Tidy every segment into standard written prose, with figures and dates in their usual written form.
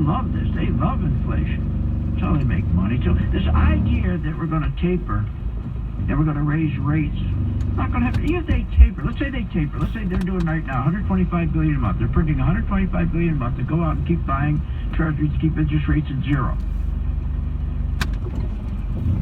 love this. They love inflation. That's how they make money. So this idea that we're going to taper and we're going to raise rates, not going to happen. Even if they taper, let's say they taper. Let's say they're doing right now $125 billion a month. They're printing $125 billion a month to go out and keep buying treasuries to keep interest rates at zero.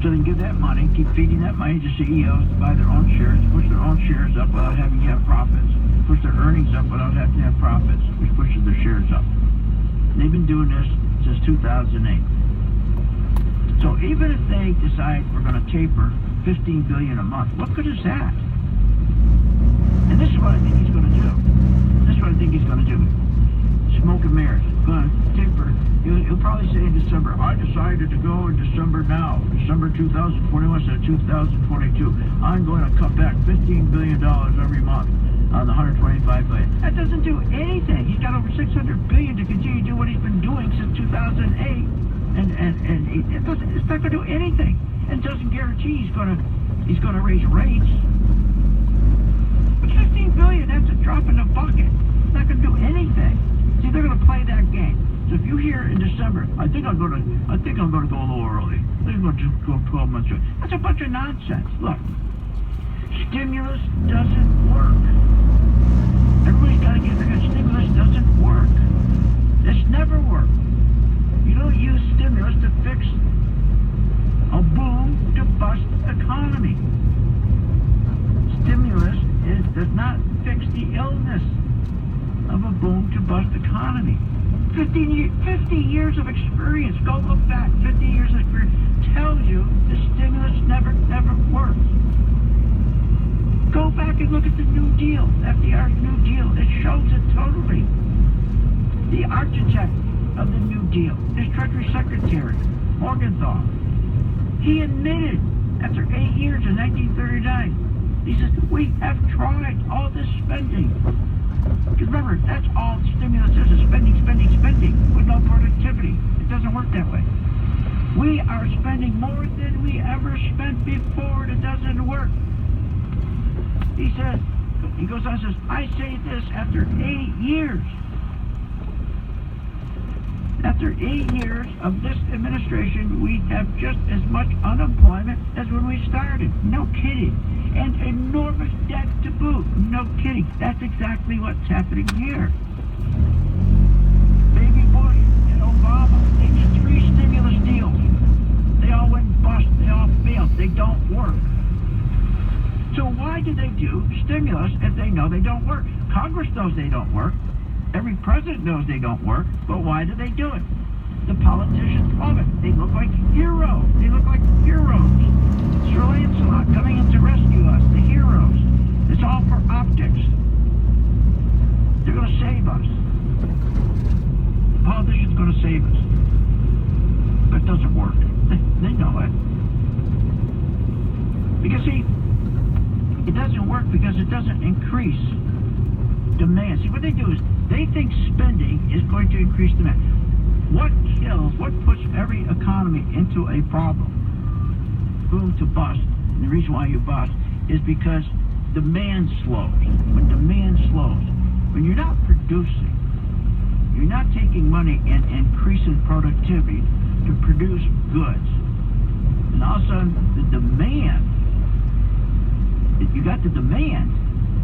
So they can give that money, keep feeding that money to CEOs to buy their own shares, push their own shares up without having to have profits, push their earnings up without having to have profits, which pushes their shares up. And they've been doing this since 2008. So even if they decide we're going to taper $15 billion a month, what good is that? And this is what I think he's going to do. This is what I think he's going to do. Smoke and mirrors. Going to taper. He'll probably say in December, I decided to go in December now, December 2021 instead of 2022. I'm going to cut back $15 billion every month on the $125 billion. That doesn't do anything. He's got over $600 billion to continue to do what he's been doing since 2008, and it's not going to do anything. And doesn't guarantee he's going to raise rates. But $15 billion, that's a drop in the bucket. It's not going to do anything. See, they're going to play that game. So if you hear in December, I think I'm going to go a little early. I think I'm going to go 12 months early. That's a bunch of nonsense. Look, stimulus doesn't work. Everybody's got to get their stimulus doesn't work. It's never worked. You don't use stimulus to fix a boom to bust economy. Stimulus does not fix the illness of a boom to bust economy. 50 years of experience, go look back, 50 years of experience tells you the stimulus never works. Go back and look at the New Deal, FDR's New Deal. It shows it totally. The architect of the New Deal, his Treasury Secretary, Morgenthau, he admitted after 8 years in 1939, he says, we have tried all this spending. Because remember, that's all stimulus is spending with no productivity. It doesn't work that way. We are spending more than we ever spent before. It doesn't work. He says, he goes on and says, I say this after 8 years. After 8 years of this administration, we have just as much unemployment as when we started. No kidding. And enormous debt to boot. No kidding. That's exactly what's happening here. Baby Bush and Obama, they did 3 stimulus deals. They all went bust. They all failed. They don't work. So why do they do stimulus if they know they don't work? Congress knows they don't work. Every president knows they don't work, but why do they do it? The politicians love it. They look like heroes. They look like heroes. Sir Lancelot coming in to rescue us, the heroes. It's all for optics. They're going to save us. The politicians are going to save us. But it doesn't work. They know it. Because, see, it doesn't work because it doesn't increase demand. See, what they do is they think spending is going to increase demand. What puts every economy into a problem, boom to bust, and the reason why you bust is because demand slows. When demand slows, when you're not producing, you're not taking money and increasing productivity to produce goods, and all of a sudden the demand, you got the demand,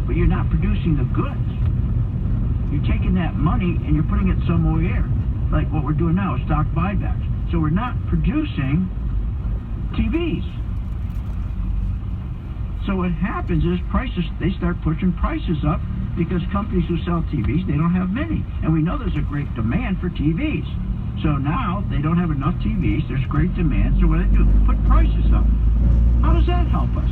but you're not producing the goods. You're taking that money and you're putting it somewhere, like what we're doing now, stock buybacks. So we're not producing TVs. So what happens is prices, they start pushing prices up because companies who sell TVs, they don't have many. And we know there's a great demand for TVs. So now they don't have enough TVs, there's great demand, so what do they do? Put prices up. How does that help us?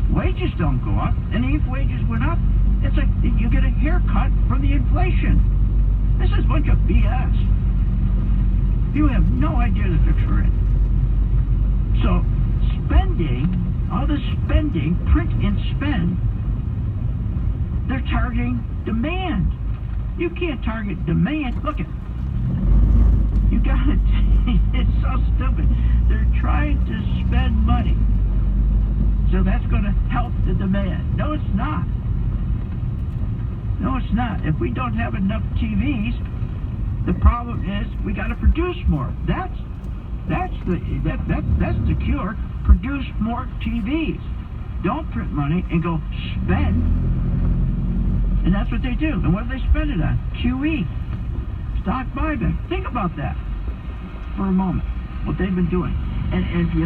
Wages don't go up, and if wages went up, it's like you get a haircut from the inflation. This is a bunch of BS. You have no idea the fix we're in. So spending, all this spending, print and spend, they're targeting demand. You can't target demand. Look at, you got it. It's so stupid. They're trying to spend money. So that's going to help the demand. No, it's not. No, it's not. If we don't have enough TVs, The problem is we got to produce more. That's the cure. Produce more TVs. Don't print money and go spend. And that's what they do. And what do they spend it on? QE. Stock buyback. Think about that for a moment. What they've been doing. And if you